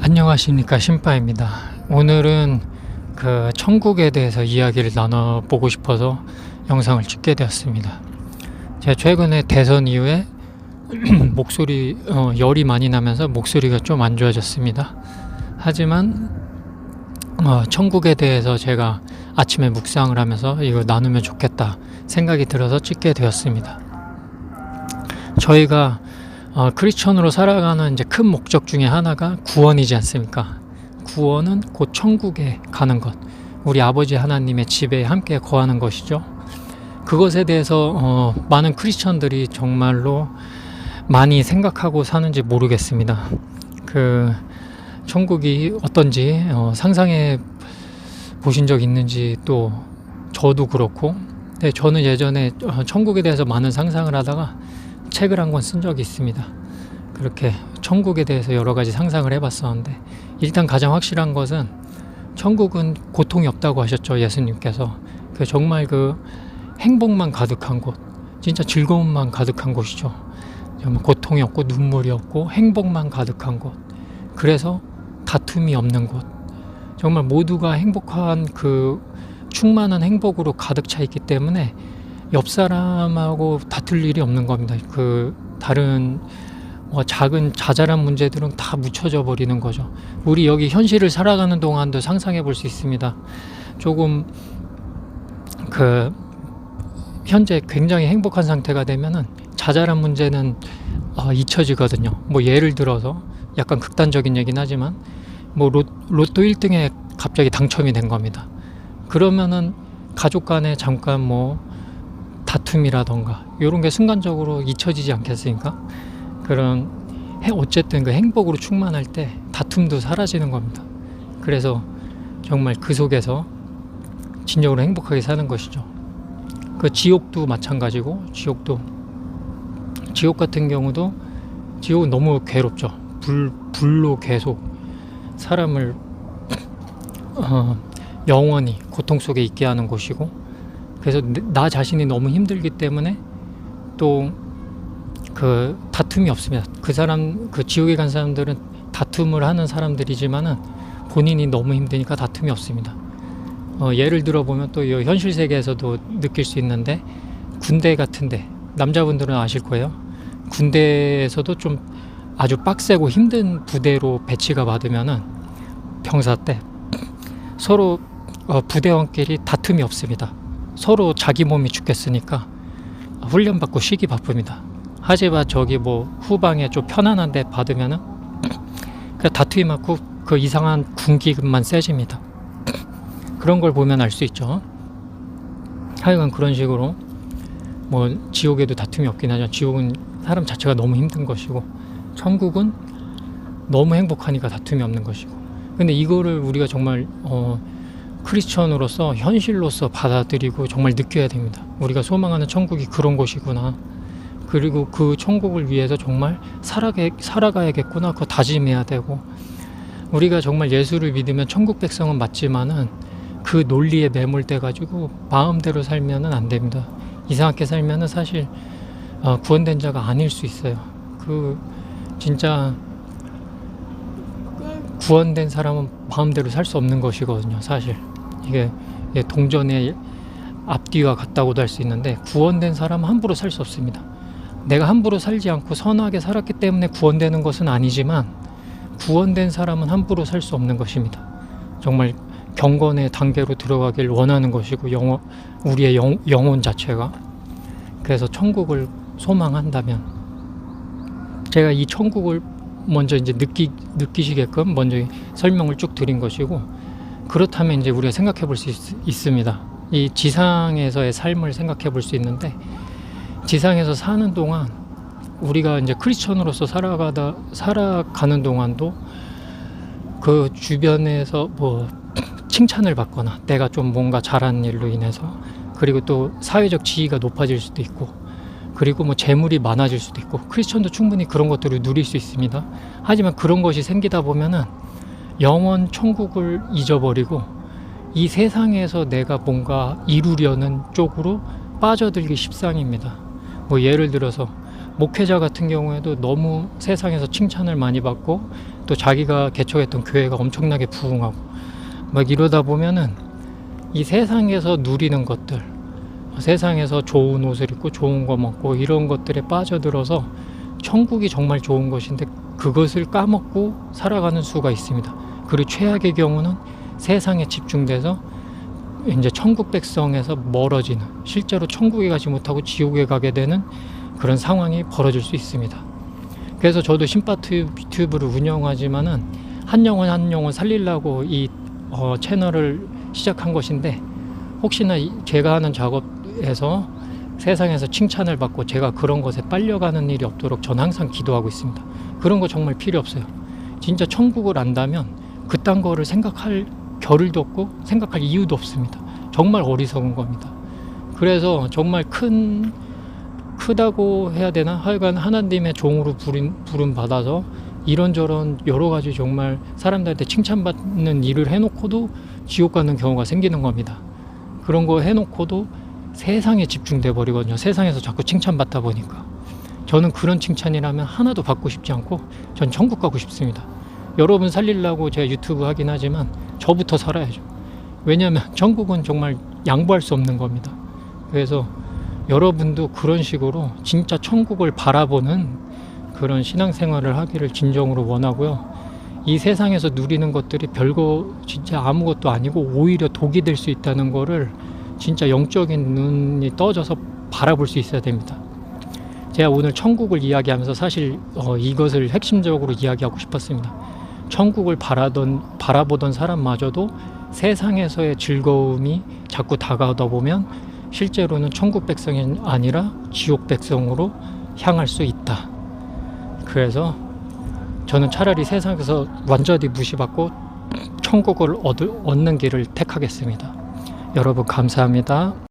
안녕하십니까, 신바입니다. 오늘은 그 천국에 대해서 이야기를 나눠보고 싶어서 영상을 찍게 되었습니다. 제가 최근에 대선 이후에 열이 많이 나면서 목소리가 좀 안 좋아졌습니다. 하지만 천국에 대해서 제가 아침에 묵상을 하면서 이거 나누면 좋겠다 생각이 들어서 찍게 되었습니다. 저희가 크리스천으로 살아가는 이제 큰 목적 중에 하나가 구원이지 않습니까? 구원은 곧 천국에 가는 것, 우리 아버지 하나님의 집에 함께 거하는 것이죠. 그것에 대해서 많은 크리스천들이 정말로 많이 생각하고 사는지 모르겠습니다. 그 천국이 어떤지 상상해 보신 적 있는지, 또 저도 그렇고, 근데 저는 예전에 천국에 대해서 많은 상상을 하다가 책을 한 권 쓴 적이 있습니다. 그렇게 천국에 대해서 여러 가지 상상을 해봤었는데, 일단 가장 확실한 것은 천국은 고통이 없다고 하셨죠, 예수님께서. 정말 그 행복만 가득한 곳, 진짜 즐거움만 가득한 곳이죠. 고통이 없고 눈물이 없고 행복만 가득한 곳, 그래서 다툼이 없는 곳, 정말 모두가 행복한 그 충만한 행복으로 가득 차 있기 때문에 옆 사람하고 다툴 일이 없는 겁니다. 그 다른 작은 자잘한 문제들은 다 묻혀져 버리는 거죠. 우리 여기 현실을 살아가는 동안도 상상해 볼 수 있습니다. 조금 그 현재 굉장히 행복한 상태가 되면은 자잘한 문제는 잊혀지거든요. 예를 들어서 약간 극단적인 얘기는 하지만 로또 1등에 갑자기 당첨이 된 겁니다. 그러면은 가족 간에 잠깐 다툼이라던가 이런 게 순간적으로 잊혀지지 않겠습니까? 어쨌든 그 행복으로 충만할 때 다툼도 사라지는 겁니다. 그래서 정말 그 속에서 진정으로 행복하게 사는 것이죠. 그 지옥도 마찬가지고, 지옥 같은 경우도, 지옥은 너무 괴롭죠. 불로 계속 사람을 영원히 고통 속에 있게 하는 곳이고, 그래서 나 자신이 너무 힘들기 때문에 또 그 다툼이 없습니다. 그 지옥에 간 사람들은 다툼을 하는 사람들이지만은 본인이 너무 힘드니까 다툼이 없습니다. 예를 들어 보면 또 현실 세계에서도 느낄 수 있는데, 군대 같은데, 남자분들은 아실 거예요. 군대에서도 좀 아주 빡세고 힘든 부대로 배치가 받으면은 병사 때 서로 부대원끼리 다툼이 없습니다. 서로 자기 몸이 죽겠으니까 훈련받고 쉬기 바쁩니다. 하지만 후방에 좀 편안한 데 받으면은 그 다툼이 많고 그 이상한 군기만 세집니다. 그런 걸 보면 알 수 있죠. 하여간 그런 식으로 지옥에도 다툼이 없긴 하죠. 지옥은 사람 자체가 너무 힘든 것이고, 천국은 너무 행복하니까 다툼이 없는 것이고. 근데 이거를 우리가 정말 크리스천으로서 현실로서 받아들이고 정말 느껴야 됩니다. 우리가 소망하는 천국이 그런 곳이구나. 그리고 그 천국을 위해서 정말 살아가야겠구나. 그거 다짐해야 되고, 우리가 정말 예수를 믿으면 천국 백성은 맞지만은 그 논리에 매몰돼 가지고 마음대로 살면은 안 됩니다. 이상하게 살면은 사실 구원된 자가 아닐 수 있어요. 진짜 구원된 사람은 마음대로 살 수 없는 것이거든요. 사실 이게 동전의 앞뒤와 같다고도 할 수 있는데, 구원된 사람은 함부로 살 수 없습니다. 내가 함부로 살지 않고 선하게 살았기 때문에 구원되는 것은 아니지만, 구원된 사람은 함부로 살 수 없는 것입니다. 정말 경건의 단계로 들어가길 원하는 것이고, 우리의 영혼 자체가. 그래서 천국을 소망한다면, 제가 이 천국을 먼저 이제 느끼시게끔 먼저 설명을 쭉 드린 것이고, 그렇다면 이제 우리가 생각해 볼 수 있습니다. 이 지상에서의 삶을 생각해 볼 수 있는데, 지상에서 사는 동안 우리가 이제 크리스천으로서 살아가는 동안도 그 주변에서 칭찬을 받거나, 내가 좀 뭔가 잘한 일로 인해서, 그리고 또 사회적 지위가 높아질 수도 있고, 그리고 재물이 많아질 수도 있고, 크리스천도 충분히 그런 것들을 누릴 수 있습니다. 하지만 그런 것이 생기다 보면은 영원 천국을 잊어버리고 이 세상에서 내가 뭔가 이루려는 쪽으로 빠져들기 십상입니다. 예를 들어서 목회자 같은 경우에도 너무 세상에서 칭찬을 많이 받고 또 자기가 개척했던 교회가 엄청나게 부흥하고 막 이러다 보면은 이 세상에서 누리는 것들, 세상에서 좋은 옷을 입고 좋은 거 먹고 이런 것들에 빠져들어서 천국이 정말 좋은 것인데 그것을 까먹고 살아가는 수가 있습니다. 그리고 최악의 경우는 세상에 집중돼서 이제 천국 백성에서 멀어지는, 실제로 천국에 가지 못하고 지옥에 가게 되는 그런 상황이 벌어질 수 있습니다. 그래서 저도 심파튜브를 운영하지만은 한 영혼 살리려고 이 채널을 시작한 것인데, 혹시나 제가 하는 작업에서 세상에서 칭찬을 받고 제가 그런 것에 빨려가는 일이 없도록 전 항상 기도하고 있습니다. 그런 거 정말 필요 없어요. 진짜 천국을 안다면 그딴 거를 생각할 겨를도 없고 생각할 이유도 없습니다. 정말 어리석은 겁니다. 그래서 정말 크다고 해야 되나? 하여간 하나님의 종으로 부름 받아서 이런저런 여러 가지 정말 사람들한테 칭찬받는 일을 해놓고도 지옥 가는 경우가 생기는 겁니다. 그런 거 해놓고도 세상에 집중돼 버리거든요. 세상에서 자꾸 칭찬받다 보니까. 저는 그런 칭찬이라면 하나도 받고 싶지 않고 전 천국 가고 싶습니다. 여러분 살리려고 제가 유튜브 하긴 하지만 저부터 살아야죠. 왜냐하면 천국은 정말 양보할 수 없는 겁니다. 그래서 여러분도 그런 식으로 진짜 천국을 바라보는 그런 신앙생활을 하기를 진정으로 원하고요. 이 세상에서 누리는 것들이 별거 진짜 아무것도 아니고 오히려 독이 될 수 있다는 거를 진짜 영적인 눈이 떠져서 바라볼 수 있어야 됩니다. 제가 오늘 천국을 이야기하면서 사실 이것을 핵심적으로 이야기하고 싶었습니다. 천국을 바라보던 사람마저도 세상에서의 즐거움이 자꾸 다가오다 보면 실제로는 천국 백성이 아니라 지옥 백성으로 향할 수 있다. 그래서 저는 차라리 세상에서 완전히 무시받고 천국을 얻는 길을 택하겠습니다. 여러분 감사합니다.